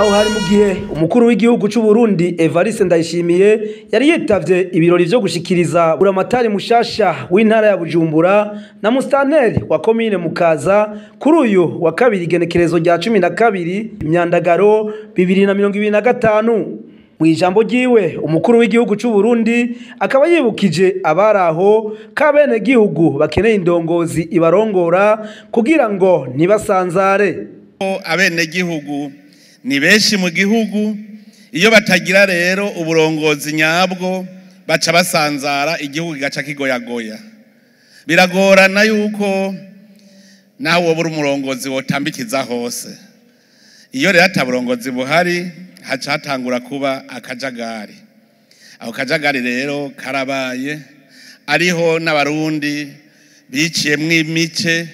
aho hari mu gihe umukuru w'igihugu cy'u Burundi Evariste Ndayishimiye yari yitavye ibirori vyo gushikiriza buramatari mushasha w'intara ya Bujumbura na Mustanteri wa komine Mukaza kuri uyu wa kabiri igenekerezo rya 12 imyandagaro 2025. Mwijambo ryiwe umukuru w'igihugu cy'u Burundi akaba yibukije abaraho kabene gihugu bakeneye indongozi ibarongora kugira ngo nibasanzare. Abene gihugu ni benshi mu gihugu, iyo batagira rero uburongozi nyabwo baca basanzara, igihugu gaca kigoyagoya. Biragorana yuko nawe wobura umurongozi wotambikiza hose. Iyo rero ataburongozi buhari haca hatangura kuba akajagari. Aho kajagari rero karabaye, ariho n'abarundi biciyemwo imice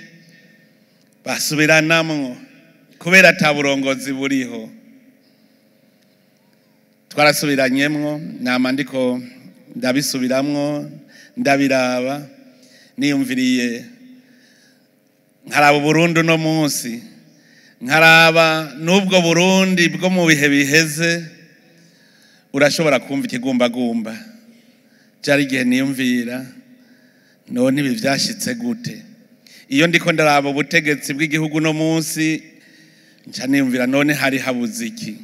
basubiranamwo kubera ataburongozi buriho. Twarasubiranyemwo, nama ndiko ndabisubiramwo ndabiraba, niyumviriye nkaraba Burundi no munsi, nkaraba nubwo Burundi bwo mu bihe biheze, urashobora kumva ikigumbagumba. Cyari igihe niyumvira none ibi vyashitse gute. Iyo ndiko ndaraba ubutegetsi bw'igihugu no munsi, nca niyumvira none hari habuze iki.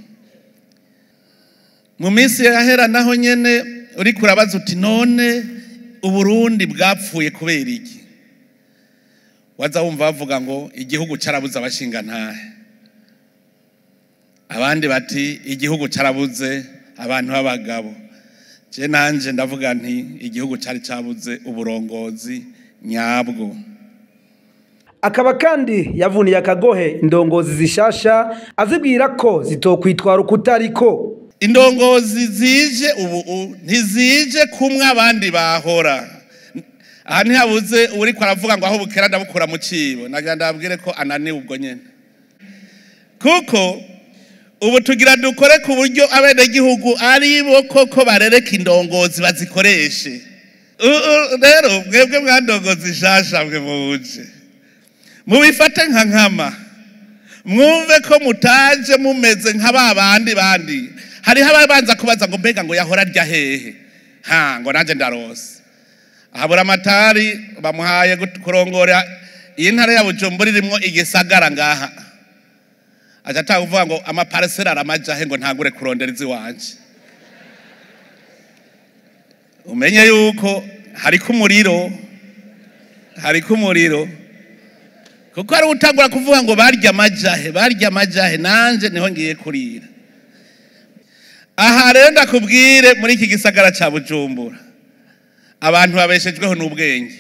Mu minsi yahera naho nyene uri kurabaza uti none Uburundi bwapfuye kubera iki. Waza wumva bavuga ngo igihugu carabuze abashinga ntahe, abandi bati igihugu carabuze abantu b'abagabo. Je nanje ndavuga nti igihugu cari cabuze uburongozi nyabwo. Akaba kandi yavuniye akagohe indongozi zishasha azibwira ko zitokwitwara ukutariko. Indongozi zije ubu ntizije kumwe abandi bahora. Aha ntihabuze uri kwaravuga ngo aho bukera ndabukura mu cibo, nagira ndabwire ko ananiwe ubwo nyene. Kuko ubu tugira dukore ku buryo abene gihugu ari bo koko barereka indongozi bazikoreshe. Rero mwebwe mwandongozi shasha mwe muje, mubifate nka nkama, mwumve ko mutaje mumeze nk'ababandi bandi. Hariho ababanza kubaza ngo mbega ngo yahora rya hehe, ngo nanje ndarose. Ahabura amatari bamuhaye kurongora iyi ntara ya Bujumbura irimwo igisagara ngaha, aca atavuga ngo amaparcelle aramajahe ngo ntagure kurondera izi wanje. Umenye yuko hariko umuriro, kuko ari utangura kuvuga ngo barya amajahe nanje niho ngiye kurira. Aha rero ndakubwire muri iki gisagara ca Bujumbura abantu babeshejweho n'ubwenge.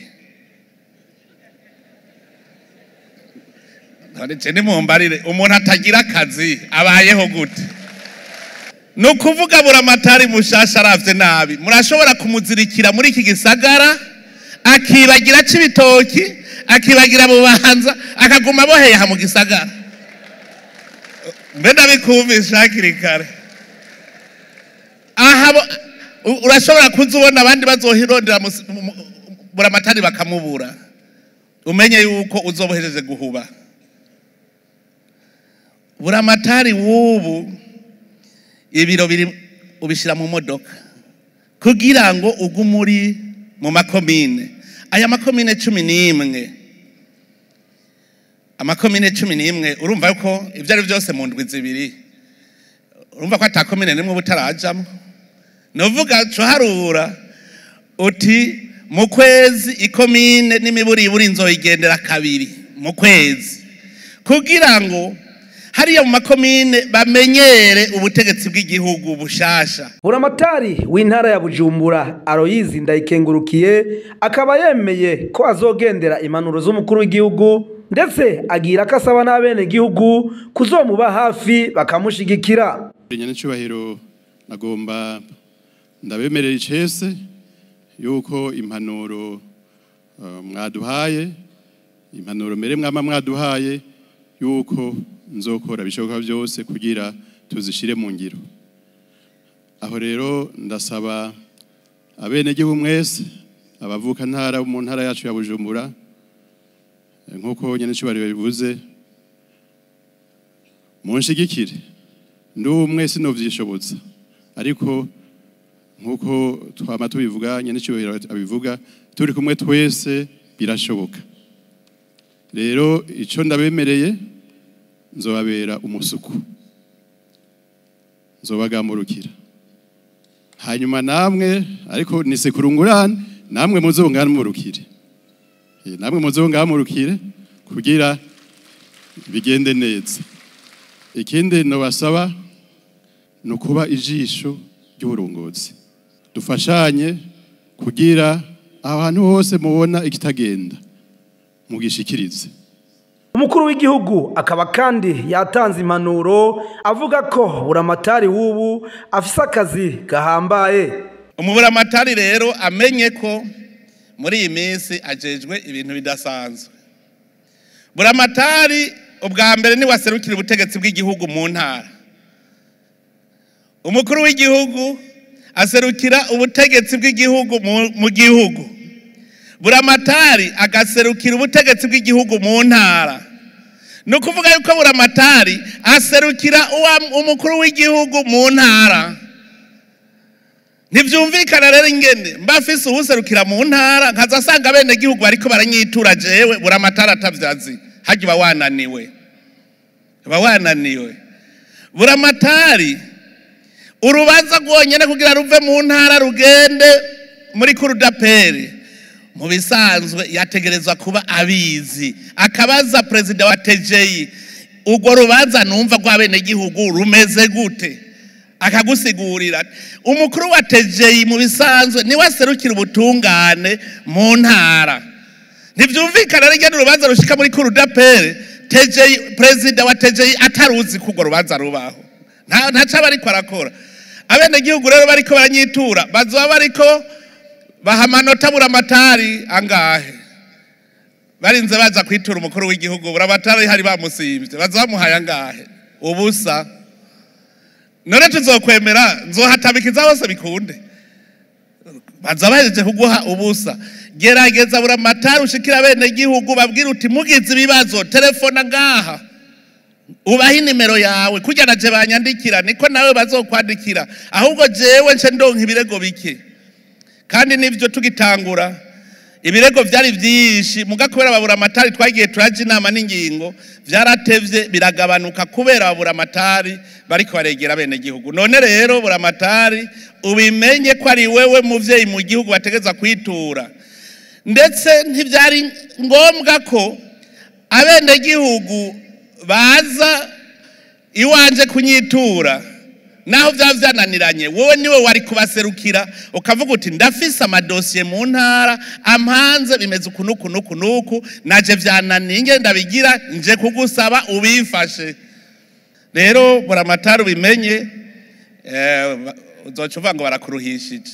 None nimumbarire umuntu atagira akazi abayeho gute? Nukuvuga buramatari mushasha aravye nabi, murashobora kumuzirikira muri iki gisagara akibagira Cibitoki, akibagira Bubanza, akaguma boheye ha mu gisagara. Mbe ndabikumvisha hakiri kare. Aha urashobora kuzubona abandi bazohirondera buramatari bakamubura, umenye yuko uzobohejeje guhuba. Buramatari wubu ibiro biri ubishira mu modoka kugira ngo ugumuri mu makomine. Aya makomine 11, amakomine 11, urumva yuko ivyo ari byose mu ndwi zibiri, urumva ko atakomine nimwe butarajamo. Novuga cyo harura uti mu kwezi ikomine n'imiburi buri nzoyigendera kabiri mu kwezi, kugira ngo hariya mu makomine bamenyere ubutegetsi bw'igihugu bushasha. Buramatari w'intara ya Bujumbura Aloyizi Ndayikengurukiye akaba yemeye ko azogendera impanuro z'umukuru w'igihugu, ndetse agira ko asaba n'abene gihugu kuzomuba hafi bakamushigikira. Nyene cyubahiro nagomba ndabemerera icese yuko impanuro mwaduhaye, impanuro mere mwama mwaduhaye, yuko nzokora bishoboka byose kugira tuzishire mu ngiro. Aho rero ndasaba abene gihugu mwese, abavuka ntara mu ntara yacu ya Bujumbura, nkuko nyene cyubahiro bivuze, munshigikire ndumwe sinovyishobotsa ariko nkuko twama tubivuga nyenecyubahiro abivuga turi kumwe twese birashoboka rero ico ndabemereye nzobabera umusuku nzobagamurukira hanyuma namwe ariko nisekurungurane namwe muzongamurukire namwe muzongamurukire kugira bigende neza ikindi no basaba no kuba ijisho ry'uburongozi dufashanye kugira abantu hose mubona ikitagenda mugishikirize. Umukuru w'igihugu akaba kandi yatanze impanuro avuga ko buramatari w'ubu afise akazi gahambaye. Umuburamatari rero amenye ko muri iyi minsi ajejwe ibintu bidasanzwe. Buramatari ubwa mbere ni waserukira ubutegetsi bw'igihugu mu ntara. Umukuru w'igihugu aserukira ubutegetsi bw'igihugu mu gihugu. Buramatari agaserukira ubutegetsi bw'igihugu mu ntara. No kuvuga yuko buramatari aserukira umukuru w'igihugu mu ntara. Ntivyumvikana rero ingene mbafise ubuserukira mu ntara nkazasanga bene gihugu bariko baranyitura jewe buramatari atavyazi haje bawananiwe. Buramatari urubanza rwonyene kugira ruve mu ntara rugende muri kurudaperi mu bisanzwe yategerezwa kuba abizi akabaza president wa TGI urwo rubanza numva rw'abene gihugu rumeze gute akagusigurira umukuru wa TGI mu bisanzwe ni waserukira ubutungane mu ntara ntivyumvikana rege n'urubanza rushika muri kurudaperi TGI president wa TGI ataruzi ko urwo rubanza rubaho ntaca bariko arakora abene gihugu rero bariko baranyitura bazoba bariko bahamanota buramatari angahe barinze baza kwitura umukuru w'igihugu buramatari hari bamusivye bazamuhaye angahe ubusa none tuzokwemera nzohatabikiza hose bikunde bazabahejeje kuguha ubusa gerageza buramatari ushikira bene gihugu babwira uti mugize ibibazo telefona ngaha ubaha inimero yawe kurya naje banyandikira niko nawe bazokwandikira ahubwo jewe nce ndonka ibirego bike kandi nivyo tugitangura ibirego vyari vyinshi muga kubera baburamatari twagiye turaje inama n'ingingo vyaratevye biragabanuka kubera baburamatari bariko baregera bene gihugu none rero buramatari ubimenye ko ari wewe muvyeyi mu gihugu bategeza kwitura ndetse ntivyari ngombwa ko abene gihugu baza iwanje kunyitura naho vyananiranye wowe niwe wari kubaserukira ukavuga uti ndafise amadosiye mu ntara ampanze bimeze ukunuku naje vyananiye ndabigira nje kugusaba ubifashe rero buramatari ubimenye uzoca uvuga ngo barakuruhishije